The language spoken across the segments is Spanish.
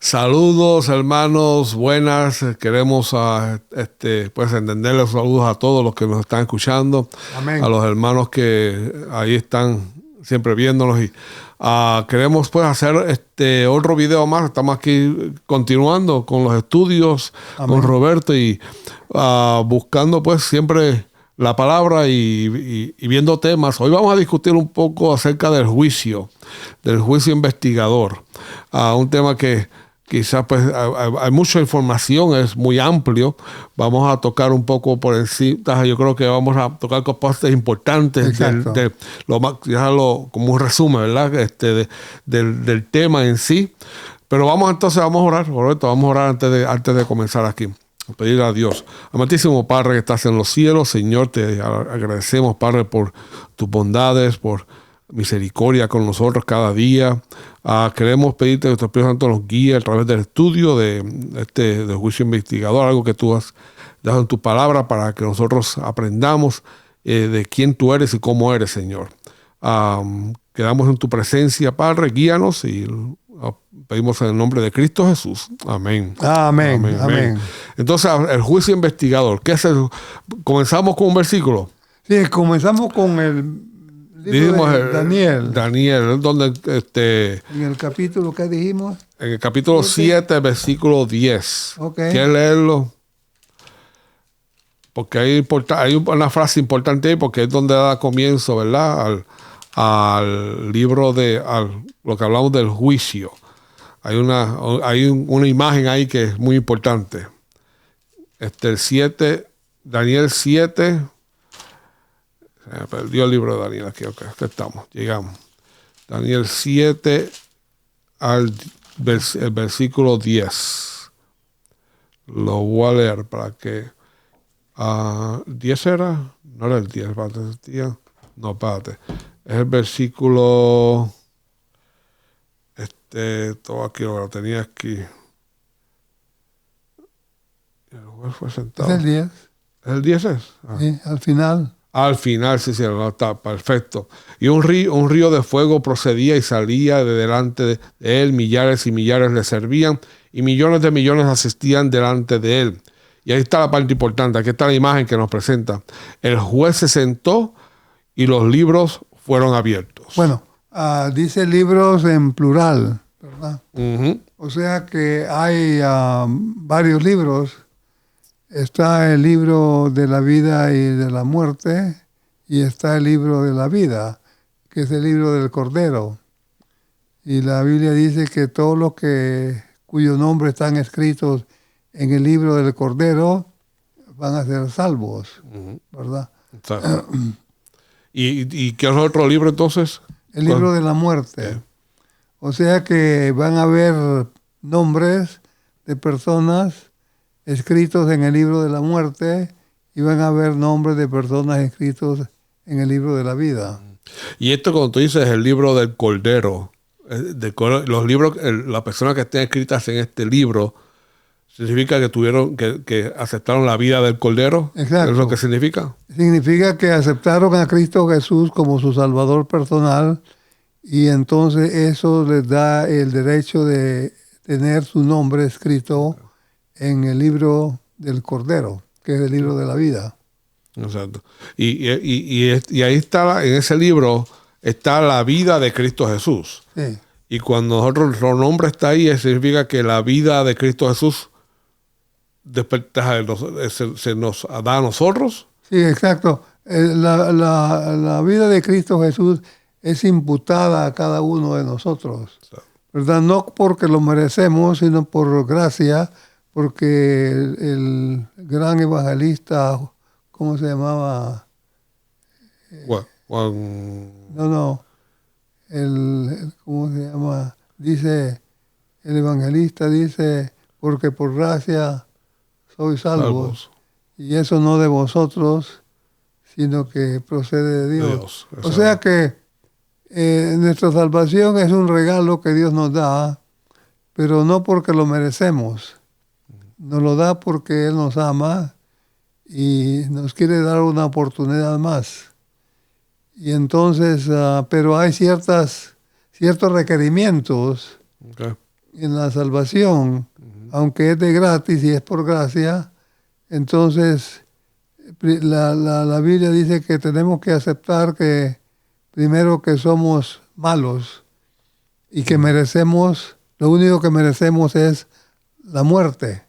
Saludos, hermanos, buenas. Queremos pues entenderles los saludos a todos los que nos están escuchando. Amén. A los hermanos que ahí están siempre viéndonos y queremos pues hacer otro video más. Estamos aquí continuando con los estudios. Amén. Con Roberto y buscando pues siempre la palabra y viendo temas. Hoy vamos a discutir un poco acerca del juicio investigador. Un tema que quizás pues hay mucha información, es muy amplio. Vamos a tocar un poco por encima. Yo creo que vamos a tocar partes importantes como un resumen, ¿verdad? Del tema en sí. Pero vamos a orar, Roberto, vamos a orar antes de comenzar aquí. Pedir a Dios. Amantísimo Padre que estás en los cielos, Señor, te agradecemos, Padre, por tus bondades, por misericordia con nosotros cada día. Queremos pedirte que nuestro Espíritu Santo nos guíe a través del estudio del juicio investigador, algo que tú has dado en tu palabra para que nosotros aprendamos de quién tú eres y cómo eres, Señor. Quedamos en tu presencia, Padre, guíanos y pedimos en el nombre de Cristo Jesús. Amén. Amén. Amén. Amén. Entonces, el juicio investigador. ¿Qué es eso? ¿Comenzamos con un versículo? Sí, comenzamos con el libro de Daniel. Daniel, donde en el capítulo, ¿qué dijimos? En el capítulo 7, versículo 10. Okay. ¿Quieres leerlo? Porque hay una frase importante ahí, porque es donde da comienzo, ¿verdad? Al libro lo que hablamos del juicio. Hay una imagen ahí que es muy importante. Daniel 7. Se me perdió el libro de Daniel aquí. Okay, aquí estamos, llegamos. Daniel 7 el versículo 10. Lo voy a leer para que... ¿10 era? No era el 10, no, espérate. Es el versículo... todo aquí lo tenía aquí. El juez fue sentado. ¿Es el 10? ¿El 10 es? Sí, al final. Al final, sí, no, está perfecto. Y un río de fuego procedía y salía de delante de él. Millares y millares le servían y millones de millones asistían delante de él. Y ahí está la parte importante. Aquí está la imagen que nos presenta. El juez se sentó y los libros fueron abiertos. Bueno, dice libros en plural, ¿verdad? Uh-huh. O sea que hay varios libros. Está el libro de la vida y de la muerte, y está el libro de la vida, que es el libro del Cordero. Y la Biblia dice que todos los cuyos nombres están escritos en el libro del Cordero van a ser salvos, ¿verdad? ¿Y qué es otro libro entonces? El libro de la muerte. O sea que van a haber nombres de personas escritos en el libro de la muerte y van a haber nombres de personas escritos en el libro de la vida. Y esto, cuando tú dices el libro del Cordero, los libros, las personas que estén escritas en este libro, ¿significa que aceptaron la vida del Cordero? Exacto. ¿Es lo que significa? Significa que aceptaron a Cristo Jesús como su Salvador personal, y entonces eso les da el derecho de tener su nombre escrito en el libro del Cordero, que es el libro de la vida. Exacto. Y ahí está, en ese libro está la vida de Cristo Jesús. Sí. Y cuando nuestro nombre está ahí, significa que la vida de Cristo Jesús se nos da a nosotros. Sí, exacto. La vida de Cristo Jesús es imputada a cada uno de nosotros, ¿verdad? No porque lo merecemos, sino por gracia, porque el gran evangelista, ¿cómo se llamaba? Juan. No. ¿Cómo se llama? Dice, el evangelista dice, porque por gracia sois salvos. Y eso no de vosotros, sino que procede de Dios. O sea que nuestra salvación es un regalo que Dios nos da, pero no porque lo merecemos. Nos lo da porque Él nos ama y nos quiere dar una oportunidad más. Y entonces, pero hay ciertos requerimientos en la salvación, aunque es de gratis y es por gracia, entonces la Biblia dice que tenemos que aceptar que primero que somos malos y que merecemos, lo único que merecemos es la muerte,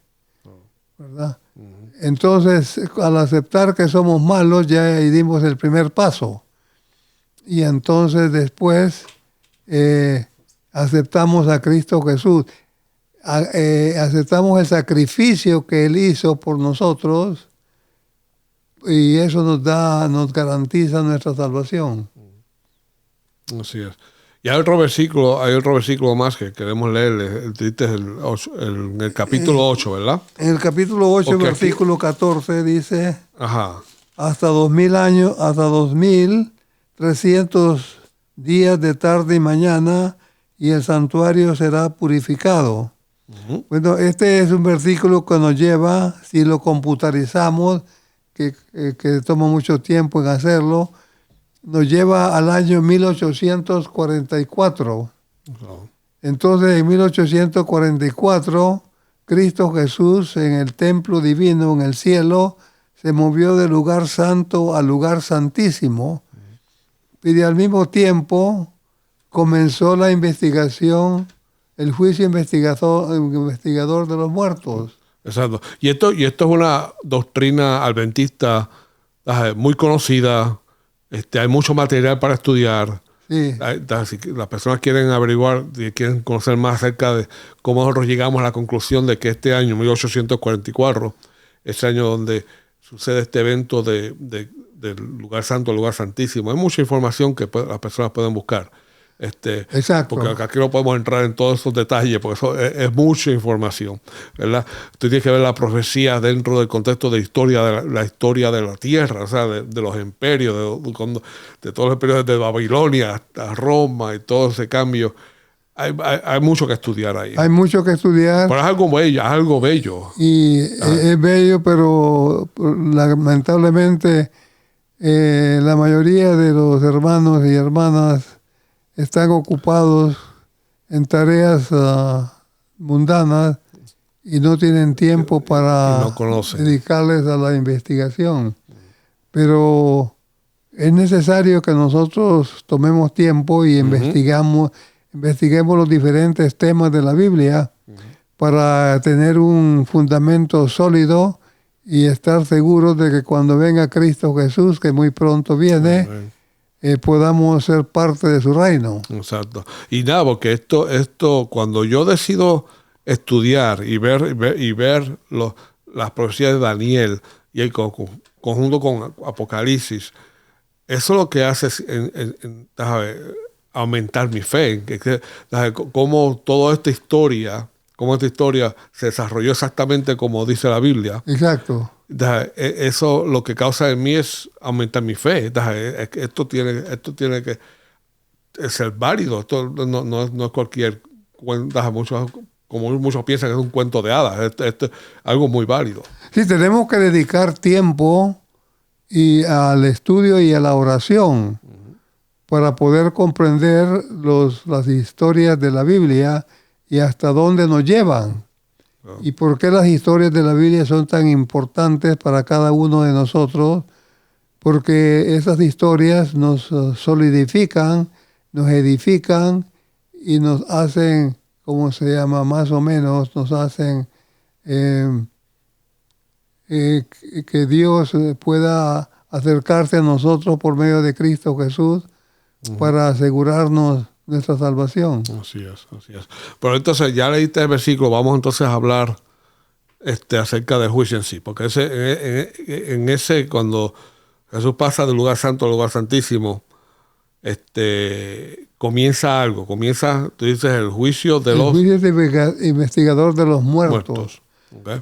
¿verdad? Entonces, al aceptar que somos malos, ya ahí dimos el primer paso. Y entonces después aceptamos a Cristo Jesús. Aceptamos el sacrificio que Él hizo por nosotros y eso nos garantiza nuestra salvación. Así es. Y hay otro versículo más que queremos leer, en el capítulo 8, ¿verdad? En el capítulo 8, porque versículo 14 dice, ajá, hasta 2000 años, hasta 2300 días de tarde y mañana, y el santuario será purificado. uh-huh. Bueno, este es un versículo que nos lleva, si lo computarizamos, que toma mucho tiempo en hacerlo, nos lleva al año 1844. No. Entonces, en 1844, Cristo Jesús en el templo divino, en el cielo, se movió del lugar santo al lugar santísimo. Y al mismo tiempo comenzó la investigación, el juicio investigador de los muertos. Exacto. Y esto es una doctrina adventista muy conocida. Hay mucho material para estudiar. Sí. Si las personas quieren averiguar, quieren conocer más acerca de cómo nosotros llegamos a la conclusión de que este año, 1844, es el año donde sucede este evento del lugar santo al lugar santísimo. Hay mucha información que las personas pueden buscar. Exacto. Porque aquí no podemos entrar en todos esos detalles, porque eso es mucha información, ¿verdad? Tú tienes que ver la profecía dentro del contexto de la historia de la tierra, o sea, de los imperios, de todos los imperios desde Babilonia hasta Roma y todo ese cambio. Hay mucho que estudiar ahí. Hay mucho que estudiar. Pero es algo bello. Y es bello, pero lamentablemente la mayoría de los hermanos y hermanas están ocupados en tareas mundanas y no tienen tiempo para dedicarles a la investigación. Pero es necesario que nosotros tomemos tiempo y investiguemos los diferentes temas de la Biblia para tener un fundamento sólido y estar seguros de que cuando venga Cristo Jesús, que muy pronto viene, podamos ser parte de su reino. Exacto. Y nada, porque esto cuando yo decido estudiar y ver las profecías de Daniel y el conjunto con Apocalipsis, eso lo que hace es aumentar mi fe, cómo toda esta historia se desarrolló exactamente como dice la Biblia. Exacto. Eso lo que causa en mí es aumentar mi fe. Esto tiene que ser válido. Esto no es cualquier cuento. Como muchos piensan que es un cuento de hadas. Esto es algo muy válido. Sí, tenemos que dedicar tiempo al estudio y a la oración para poder comprender las historias de la Biblia y hasta dónde nos llevan. ¿Y por qué las historias de la Biblia son tan importantes para cada uno de nosotros? Porque esas historias nos solidifican, nos edifican y nos hacen, ¿cómo se llama? Más o menos, nos hacen que Dios pueda acercarse a nosotros por medio de Cristo Jesús para asegurarnos nuestra salvación. Así es. Pero entonces ya leíste el versículo, vamos entonces a hablar acerca del juicio en sí, porque en ese cuando Jesús pasa del lugar santo al lugar santísimo, comienza algo, tú dices el juicio de los investigador de los muertos. Okay.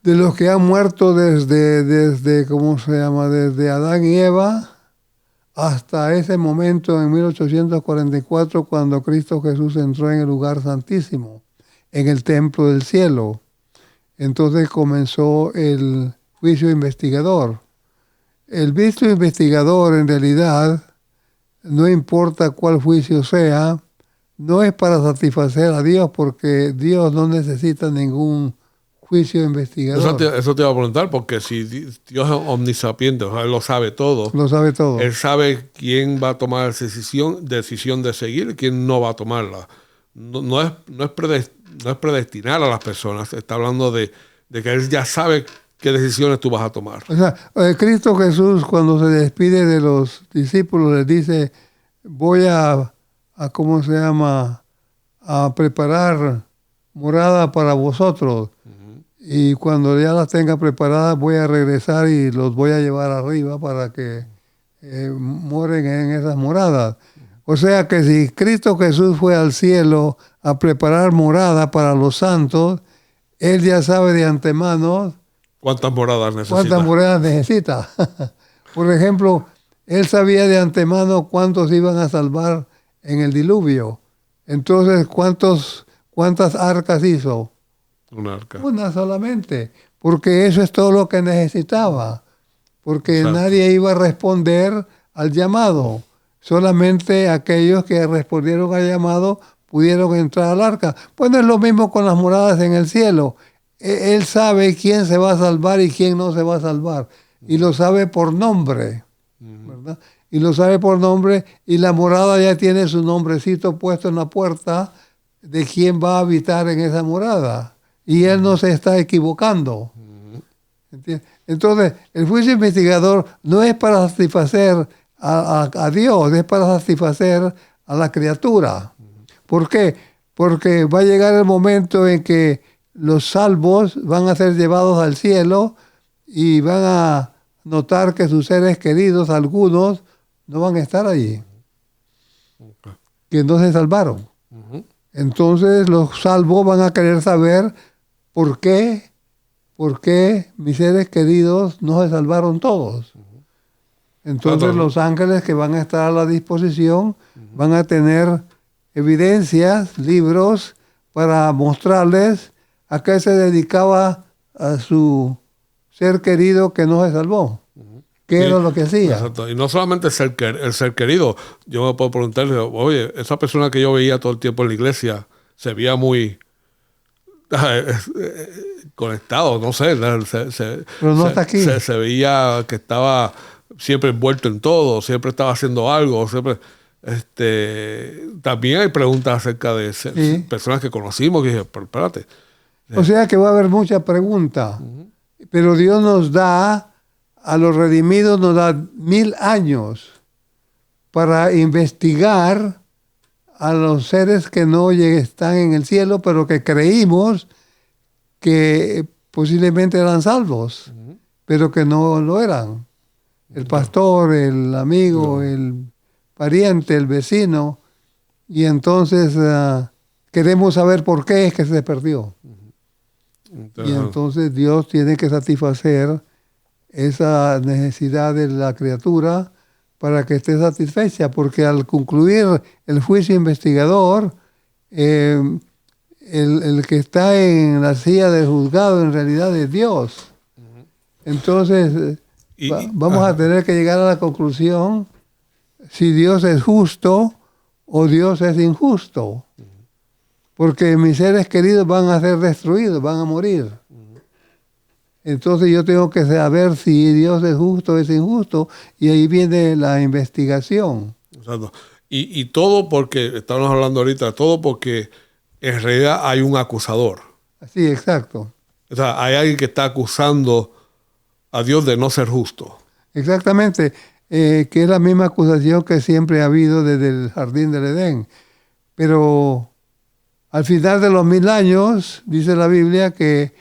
De los que han muerto desde ¿cómo se llama? Desde Adán y Eva hasta ese momento en 1844 cuando Cristo Jesús entró en el lugar santísimo, en el templo del cielo. Entonces comenzó el juicio investigador. El juicio investigador en realidad, no importa cuál juicio sea, no es para satisfacer a Dios, porque Dios no necesita ningún juicio investigador. Eso te iba a preguntar, porque si Dios es omnisapiente, o sea, Él lo sabe todo. Lo sabe todo. Él sabe quién va a tomar esa decisión de seguir y quién no va a tomarla. No es predestinar a las personas. Está hablando de que Él ya sabe qué decisiones tú vas a tomar. O sea, Cristo Jesús, cuando se despide de los discípulos, les dice, voy a ¿cómo se llama? A preparar morada para vosotros. Y cuando ya las tenga preparadas, voy a regresar y los voy a llevar arriba para que moren en esas moradas. O sea que si Cristo Jesús fue al cielo a preparar morada para los santos, Él ya sabe de antemano ¿Cuántas moradas necesita? cuántas moradas necesita. Por ejemplo, Él sabía de antemano cuántos iban a salvar en el diluvio. Entonces, ¿cuántas arcas hizo? Una arca. Una solamente, porque eso es todo lo que necesitaba, porque Exacto. nadie iba a responder al llamado, solamente aquellos que respondieron al llamado pudieron entrar al arca. Pues no es lo mismo con las moradas en el cielo. Él sabe quién se va a salvar y quién no se va a salvar, y lo sabe por nombre, ¿verdad? Y lo sabe por nombre, y la morada ya tiene su nombrecito puesto en la puerta de quién va a habitar en esa morada. Y Él no se está equivocando. ¿Entiendes? Entonces, el juicio investigador no es para satisfacer a Dios, es para satisfacer a la criatura. ¿Por qué? Porque va a llegar el momento en que los salvos van a ser llevados al cielo y van a notar que sus seres queridos, algunos, no van a estar allí, que no se salvaron. Entonces los salvos van a querer saber ¿por qué mis seres queridos no se salvaron todos? Entonces los ángeles que van a estar a la disposición van a tener evidencias, libros, para mostrarles a qué se dedicaba a su ser querido que no se salvó. ¿Qué era lo que hacía? Exacto. Y no solamente el ser querido. Yo me puedo preguntarle, oye, esa persona que yo veía todo el tiempo en la iglesia se veía muy conectado, no sé. Pero no está aquí. Se veía que estaba siempre envuelto en todo, siempre estaba haciendo algo, siempre... también hay preguntas acerca de personas que conocimos que dije, pero espérate. O sea que va a haber muchas preguntas. Pero Dios nos da, a los redimidos nos da 1000 años para investigar a los seres que no están en el cielo, pero que creímos que posiblemente eran salvos, pero que no lo eran. El pastor, el amigo, el pariente, el vecino, y entonces queremos saber por qué es que se perdió. Y entonces Dios tiene que satisfacer esa necesidad de la criatura para que esté satisfecha, porque al concluir el juicio investigador, el que está en la silla del juzgado en realidad es Dios. Entonces vamos a tener que llegar a la conclusión si Dios es justo o Dios es injusto. Porque mis seres queridos van a ser destruidos, van a morir. Entonces yo tengo que saber si Dios es justo o es injusto, y ahí viene la investigación. Exacto. Y todo porque, estamos hablando ahorita, todo porque en realidad hay un acusador. Sí, exacto. O sea, hay alguien que está acusando a Dios de no ser justo. Exactamente, que es la misma acusación que siempre ha habido desde el jardín del Edén. Pero al final de los 1000 años, dice la Biblia, que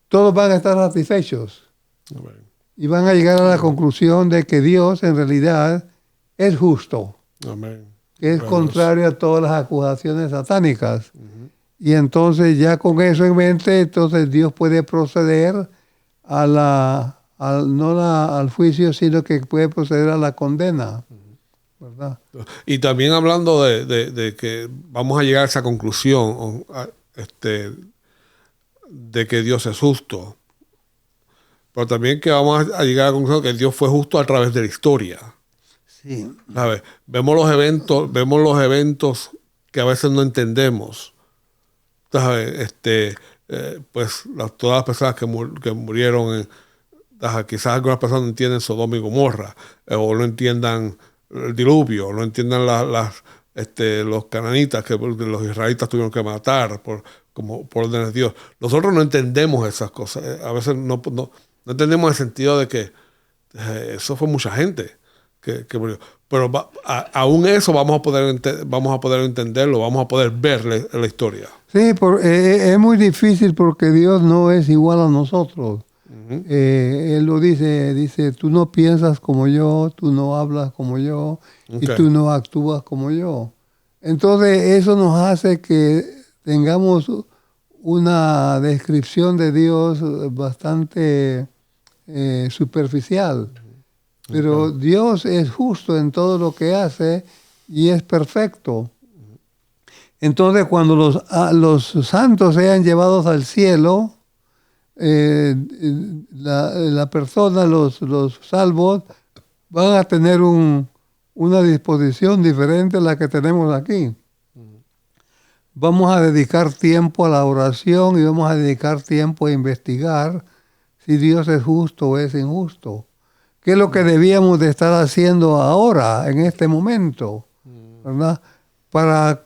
todos van a estar satisfechos. Amén. Y van a llegar a la conclusión de que Dios en realidad es justo. Amén. Que es contrario a todas las acusaciones satánicas. Y entonces ya con eso en mente, entonces Dios puede proceder al juicio, sino que puede proceder a la condena. ¿Verdad? Y también hablando de que vamos a llegar a esa conclusión de que Dios es justo, pero también que vamos a llegar a la conclusión de que Dios fue justo a través de la historia. Sí. ¿Sabes? Vemos los eventos que a veces no entendemos. ¿Sabes? Pues todas las personas que murieron, quizás algunas personas no entienden Sodoma y Gomorra, o no entiendan el diluvio, o no entiendan los cananitas que los israelitas tuvieron que matar por orden de Dios. Nosotros no entendemos esas cosas. A veces no entendemos el sentido de que eso fue mucha gente que murió. Pero aún eso vamos a poder entenderlo, vamos a poder ver la historia. Sí, es muy difícil porque Dios no es igual a nosotros. Uh-huh. Él lo dice, tú no piensas como yo, tú no hablas como yo, okay, y tú no actúas como yo. Entonces eso nos hace que tengamos una descripción de Dios bastante superficial. Pero okay, Dios es justo en todo lo que hace y es perfecto. Entonces, cuando los santos sean llevados al cielo, la persona, los salvos, van a tener una disposición diferente a la que tenemos aquí. Vamos a dedicar tiempo a la oración y vamos a dedicar tiempo a investigar si Dios es justo o es injusto. ¿Qué es lo que debíamos de estar haciendo ahora, en este momento? ¿Verdad? Para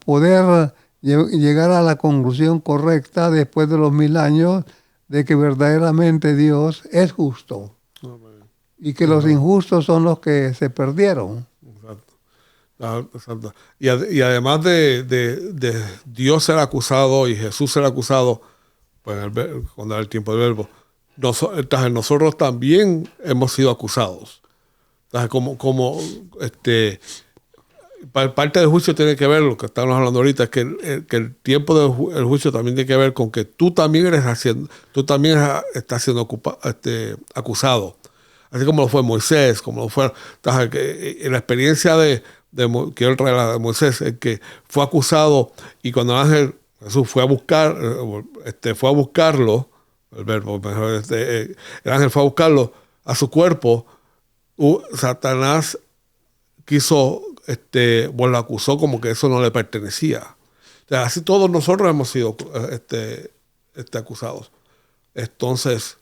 poder llegar a la conclusión correcta después de los 1000 años de que verdaderamente Dios es justo. Amén. Y que los injustos son los que se perdieron. Exacto. Y además de Dios ser acusado y Jesús ser acusado, pues cuando era el tiempo del verbo, nosotros también hemos sido acusados. Parte del juicio tiene que ver, lo que estamos hablando ahorita, es que el tiempo del juicio también tiene que ver con que tú también estás siendo acusado. Así como lo fue Moisés, como lo fue en la experiencia quiero traer la de Moisés, el que fue acusado y cuando el ángel Jesús fue a buscarlo, el verbo mejor, el ángel fue a buscarlo a su cuerpo, Satanás quiso, lo acusó como que eso no le pertenecía. O sea, así todos nosotros hemos sido acusados. Entonces,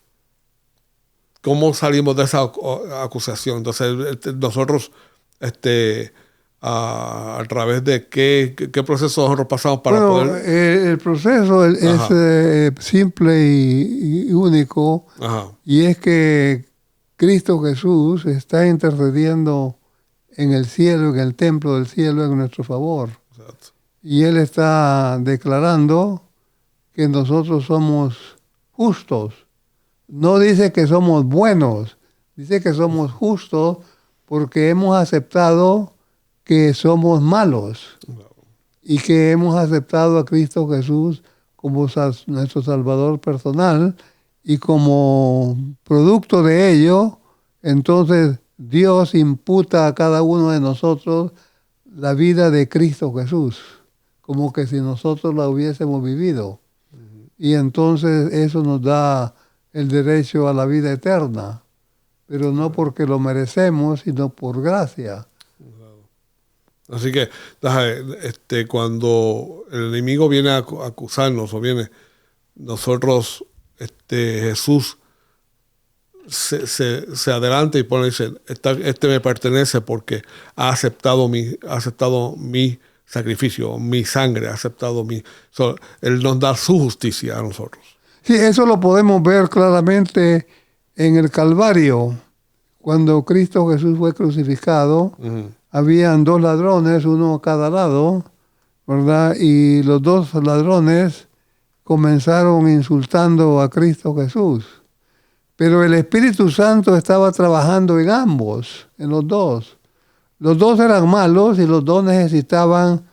¿cómo salimos de esa acusación? Entonces, nosotros, a través de qué proceso nosotros pasamos para poder... el proceso es simple y único. Ajá. Y es que Cristo Jesús está intercediendo en el cielo, en el templo del cielo, en nuestro favor. Exacto. Y Él está declarando que nosotros somos justos. No dice que somos buenos, dice que somos justos porque hemos aceptado que somos malos y que hemos aceptado a Cristo Jesús como nuestro Salvador personal, y como producto de ello, entonces Dios imputa a cada uno de nosotros la vida de Cristo Jesús, como que si nosotros la hubiésemos vivido. Uh-huh. Y entonces eso nos da el derecho a la vida eterna, pero no porque lo merecemos, sino por gracia. Así que cuando el enemigo viene a acusarnos nosotros, Jesús se adelanta y dice, me pertenece porque ha aceptado mi sacrificio, mi sangre, ha aceptado Él nos da su justicia a nosotros. Sí, eso lo podemos ver claramente en el Calvario. Cuando Cristo Jesús fue crucificado, uh-huh, habían 2 ladrones, uno a cada lado, ¿verdad? Y los 2 ladrones comenzaron insultando a Cristo Jesús. Pero el Espíritu Santo estaba trabajando en ambos, en los 2. Los 2 eran malos y los 2 necesitaban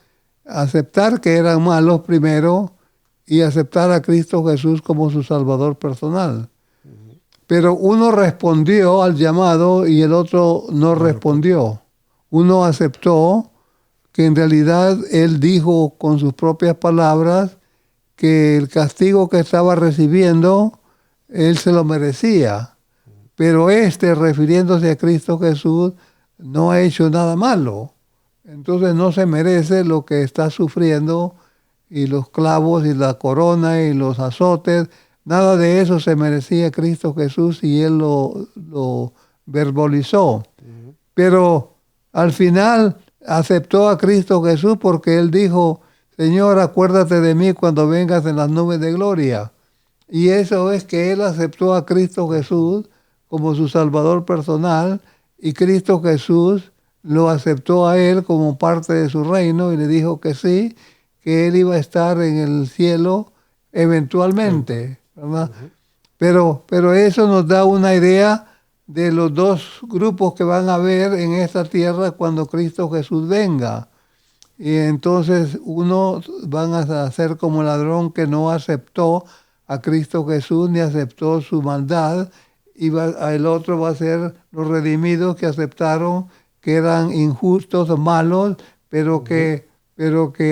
aceptar que eran malos primero y aceptar a Cristo Jesús como su Salvador personal. Uh-huh. Pero uno respondió al llamado y el otro no respondió. Uno aceptó que en realidad él dijo con sus propias palabras que el castigo que estaba recibiendo, él se lo merecía. Pero refiriéndose a Cristo Jesús, no ha hecho nada malo. entonces no se merece lo que está sufriendo y los clavos y la corona y los azotes. Nada de eso se merecía Cristo Jesús y Él lo verbalizó. Pero al final aceptó a Cristo Jesús porque Él dijo, Señor, acuérdate de mí cuando vengas en las nubes de gloria. Y eso es que Él aceptó a Cristo Jesús como su Salvador personal y Cristo Jesús lo aceptó a Él como parte de su reino y le dijo que sí, que Él iba a estar en el cielo eventualmente, ¿verdad? Pero eso nos da una idea de los dos grupos que van a haber en esta tierra cuando Cristo Jesús venga. Y entonces uno van a ser como el ladrón que no aceptó a Cristo Jesús ni aceptó su maldad, y el otro va a ser los redimidos que aceptaron que eran injustos o malos, pero que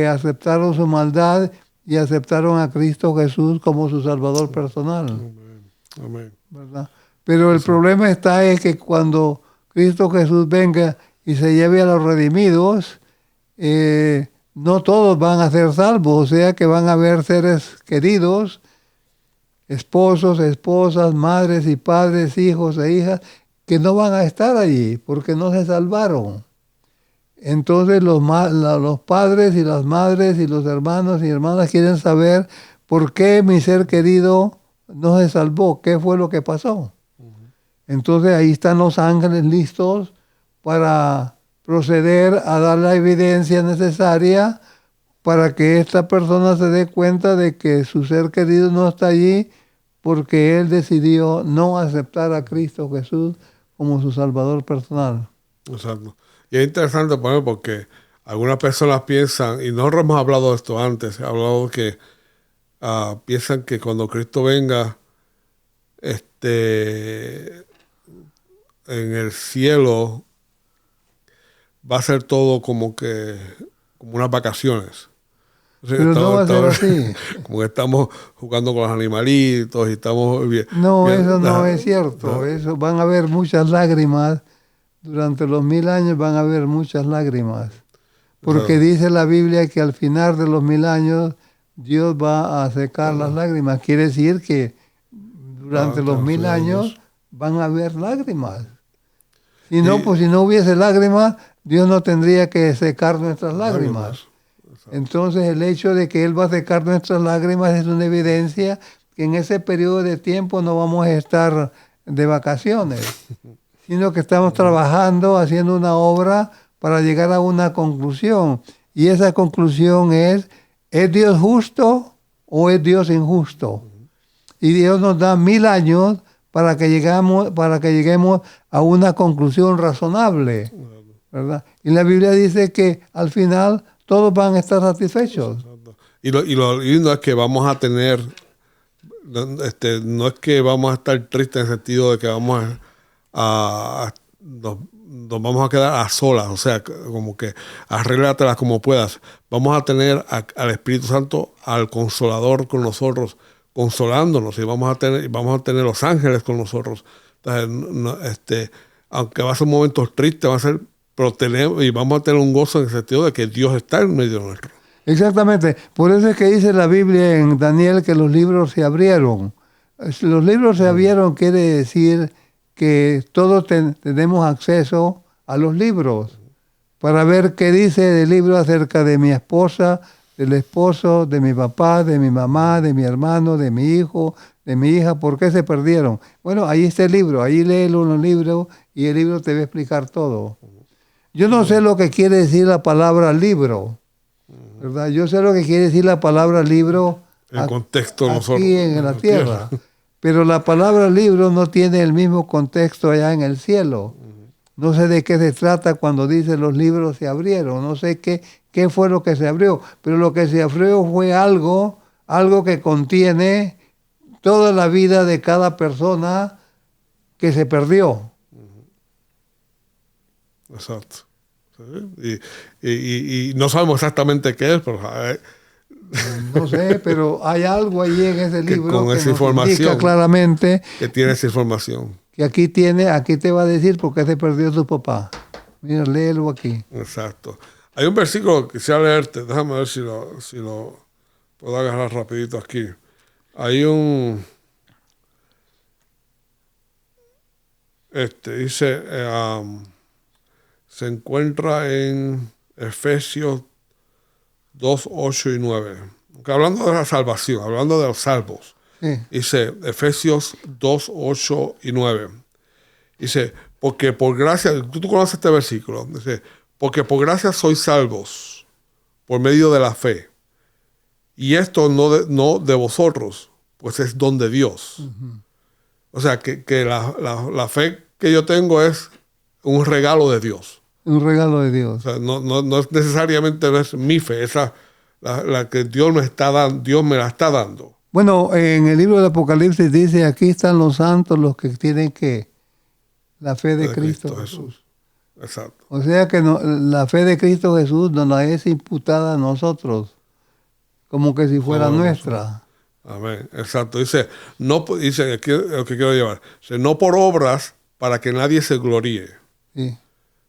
aceptaron su maldad y aceptaron a Cristo Jesús como su Salvador personal. Amén. ¿Verdad? Pero el problema es que cuando Cristo Jesús venga y se lleve a los redimidos, no todos van a ser salvos, o sea que van a haber seres queridos, esposos, esposas, madres y padres, hijos e hijas, que no van a estar allí porque no se salvaron. Entonces los padres y las madres y los hermanos y hermanas quieren saber por qué mi ser querido no se salvó, qué fue lo que pasó. Entonces ahí están los ángeles listos para proceder a dar la evidencia necesaria para que esta persona se dé cuenta de que su ser querido no está allí porque él decidió no aceptar a Cristo Jesús como su Salvador personal. Exacto. Y es interesante porque algunas personas piensan, y nosotros hemos hablado de esto antes, hablado que piensan que cuando Cristo venga, en el cielo va a ser todo como unas vacaciones. Pero no va a ser así. Como que estamos jugando con los animalitos y estamos bien. No, eso no es cierto. Eso van a haber muchas lágrimas. Durante los 1000 años van a haber muchas lágrimas. Porque dice la Biblia que al final de los 1000 años Dios va a secar las lágrimas. Quiere decir que durante los 1000 años van a haber lágrimas. Si no, pues si no hubiese lágrimas, Dios no tendría que secar nuestras lágrimas. Entonces el hecho de que Él va a secar nuestras lágrimas es una evidencia que en ese periodo de tiempo no vamos a estar de vacaciones, sino que estamos trabajando, haciendo una obra para llegar a una conclusión. Y esa conclusión ¿es Dios justo o es Dios injusto? Y Dios nos da 1000 años para que lleguemos a una conclusión razonable, ¿verdad? Y la Biblia dice que al final todos van a estar satisfechos. Y lo lindo es que vamos a tener, no es que vamos a estar tristes en el sentido de que nos vamos a quedar a solas, o sea, como que arréglatelas como puedas. Vamos a tener al Espíritu Santo, al Consolador con nosotros, consolándonos, y vamos a tener los ángeles con nosotros. Entonces, aunque va a ser momentos tristes, y vamos a tener un gozo en el sentido de que Dios está en medio nuestro. Exactamente. Por eso es que dice la Biblia en Daniel que los libros se abrieron. Los libros se abrieron quiere decir que todos tenemos acceso a los libros para ver qué dice el libro acerca de mi esposa, del esposo, de mi papá, de mi mamá, de mi hermano, de mi hijo, de mi hija. ¿Por qué se perdieron? Bueno, ahí está el libro. Ahí léelo en el libro y el libro te va a explicar todo. Yo no sé lo que quiere decir la palabra libro, ¿verdad? Yo sé lo que quiere decir la palabra libro el contexto aquí en la tierra. Pero la palabra libro no tiene el mismo contexto allá en el cielo. No sé de qué se trata cuando dice los libros se abrieron. No sé qué fue lo que se abrió. Pero lo que se abrió fue algo que contiene toda la vida de cada persona que se perdió. Exacto. Y no sabemos exactamente qué es, pero no sé, pero hay algo ahí en ese libro con que esa nos información indica claramente que tiene esa información. Que aquí te va a decir por qué se perdió tu papá. Mira, léelo aquí. Exacto. Hay un versículo que quisiera leerte. Déjame ver si lo puedo agarrar rapidito aquí. Hay un... dice... se encuentra en Efesios 2, 8 y 9. Hablando de la salvación, hablando de los salvos. Sí. Dice Efesios 2, 8 y 9. Dice, porque por gracia, tú conoces este versículo. Dice, porque por gracia sois salvos por medio de la fe. Y esto no de vosotros, pues es don de Dios. Uh-huh. O sea, que la fe que yo tengo es un regalo de Dios. Un regalo de Dios. O sea, no es necesariamente no es mi fe, esa la que Dios me la está dando. Bueno, en el libro de Apocalipsis dice, aquí están los santos, los que tienen la fe de Cristo Jesús. Exacto. O sea que la fe de Cristo Jesús nos la es imputada a nosotros, como que si fuera nuestra. Amén. Exacto. Dice aquí lo que quiero llevar. Dice, no por obras para que nadie se gloríe. Sí.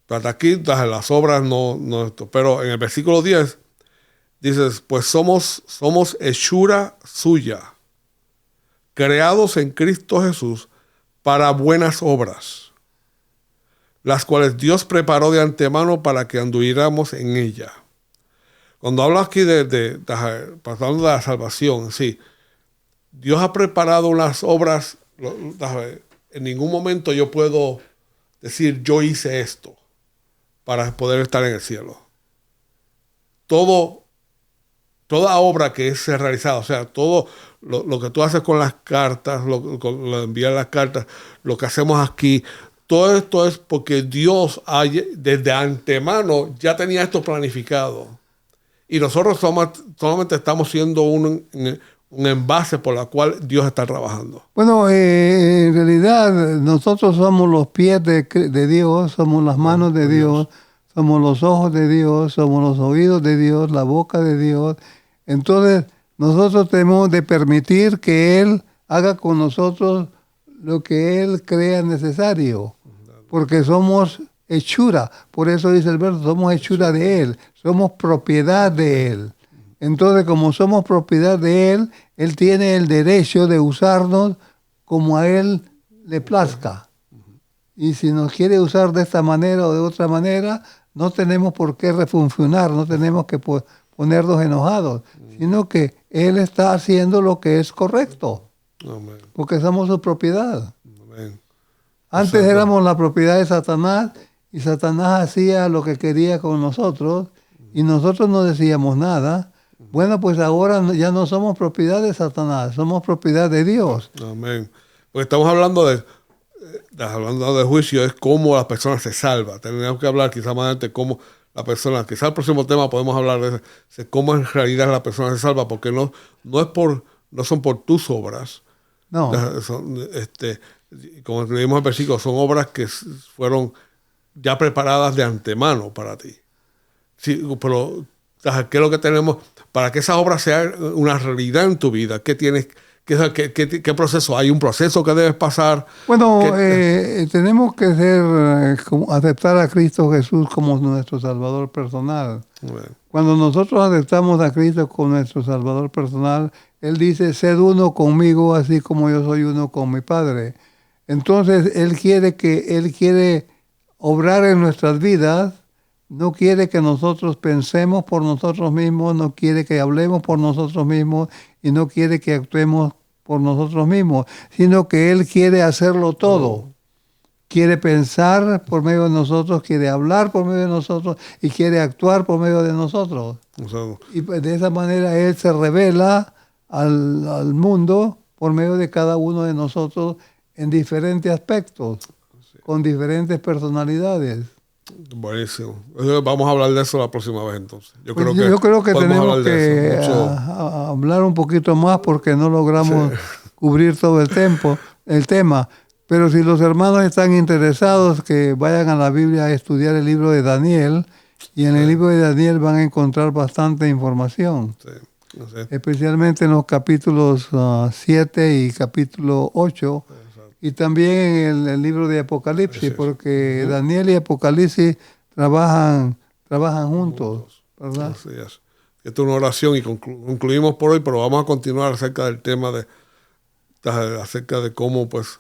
Hasta aquí las obras no esto. Pero en el versículo 10 dices, pues somos hechura suya, creados en Cristo Jesús para buenas obras, las cuales Dios preparó de antemano para que anduviéramos en ella. Cuando hablo aquí pasando de la salvación, sí, Dios ha preparado unas obras. En ningún momento yo puedo decir yo hice esto para poder estar en el cielo. Toda obra que es realizada, o sea, todo lo que tú haces con las cartas, lo enviar las cartas, lo que hacemos aquí, todo esto es porque Dios desde antemano ya tenía esto planificado. Y nosotros solamente estamos siendo un envase por la cual Dios está trabajando. Bueno, en realidad nosotros somos los pies de Dios, somos las manos de Dios, somos los ojos de Dios, somos los oídos de Dios, la boca de Dios. Entonces, nosotros tenemos de permitir que Él haga con nosotros lo que Él crea necesario, porque somos hechura. Por eso dice el verso, somos hechura de Él, somos propiedad de Él. Entonces, como somos propiedad de Él, Él tiene el derecho de usarnos como a Él le plazca. Y si nos quiere usar de esta manera o de otra manera, no tenemos por qué refunfunar, no tenemos que ponernos enojados, sino que Él está haciendo lo que es correcto. Amén. Porque somos su propiedad. Amén. Antes éramos la propiedad de Satanás y Satanás hacía lo que quería con nosotros y nosotros no decíamos nada. Bueno, pues ahora ya no somos propiedad de Satanás, somos propiedad de Dios. Amén. Porque estamos hablando de juicio, es cómo la persona se salva. Tenemos que hablar quizás más adelante cómo la persona, quizás el próximo tema podemos hablar de cómo en realidad la persona se salva, porque no son por tus obras. No. Como leímos en el versículo, son obras que fueron ya preparadas de antemano para ti. Sí, pero ¿qué es lo que tenemos? Para que esa obra sea una realidad en tu vida, ¿qué tienes? ¿Qué proceso? ¿Hay un proceso que debes pasar? Bueno, tenemos que aceptar a Cristo Jesús como nuestro Salvador personal. Bueno. Cuando nosotros aceptamos a Cristo como nuestro Salvador personal, Él dice, sed uno conmigo, así como yo soy uno con mi Padre. Entonces, Él quiere obrar en nuestras vidas. No quiere que nosotros pensemos por nosotros mismos, no quiere que hablemos por nosotros mismos y no quiere que actuemos por nosotros mismos, sino que Él quiere hacerlo todo. Quiere pensar por medio de nosotros, quiere hablar por medio de nosotros y quiere actuar por medio de nosotros. Y pues de esa manera Él se revela al mundo por medio de cada uno de nosotros en diferentes aspectos, con diferentes personalidades. Buenísimo. Vamos a hablar de eso la próxima vez entonces. Yo creo que tenemos que hablar un poquito más porque no logramos cubrir todo el tema. Pero si los hermanos están interesados, que vayan a la Biblia a estudiar el libro de Daniel, y en el libro de Daniel van a encontrar bastante información. Sí. Especialmente en los capítulos 7 y capítulo 8. Y también en el libro de Apocalipsis, porque Daniel y Apocalipsis trabajan trabajan juntos, ¿verdad? Así es. Esta es una oración y concluimos por hoy, pero vamos a continuar acerca del tema acerca de cómo, pues,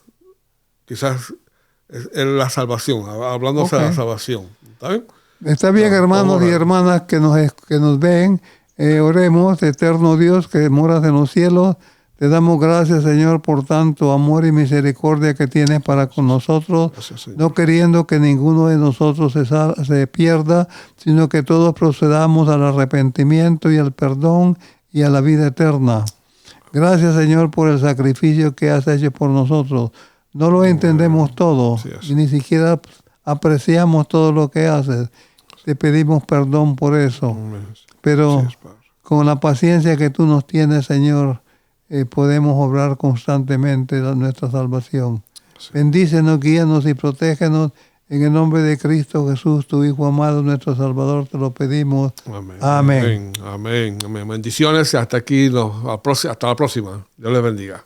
quizás es la salvación, hablándose de la salvación. ¿Está bien? Está bien, hermanos y hermanas que nos ven. Oremos, eterno Dios que moras en los cielos. Te damos gracias, Señor, por tanto amor y misericordia que tienes para con nosotros, gracias, no queriendo que ninguno de nosotros se pierda, sino que todos procedamos al arrepentimiento y al perdón y a la vida eterna. Gracias, Señor, por el sacrificio que has hecho por nosotros. No lo entendemos todo y ni siquiera apreciamos todo lo que haces. Te pedimos perdón por eso. Pero con la paciencia que tú nos tienes, Señor, podemos obrar constantemente nuestra salvación. Sí. Bendícenos, guíanos y protégenos. En el nombre de Cristo Jesús, tu Hijo amado, nuestro Salvador, te lo pedimos. Amén. Amén. Amén. Amén. Amén. Bendiciones y hasta aquí, hasta la próxima. Dios les bendiga.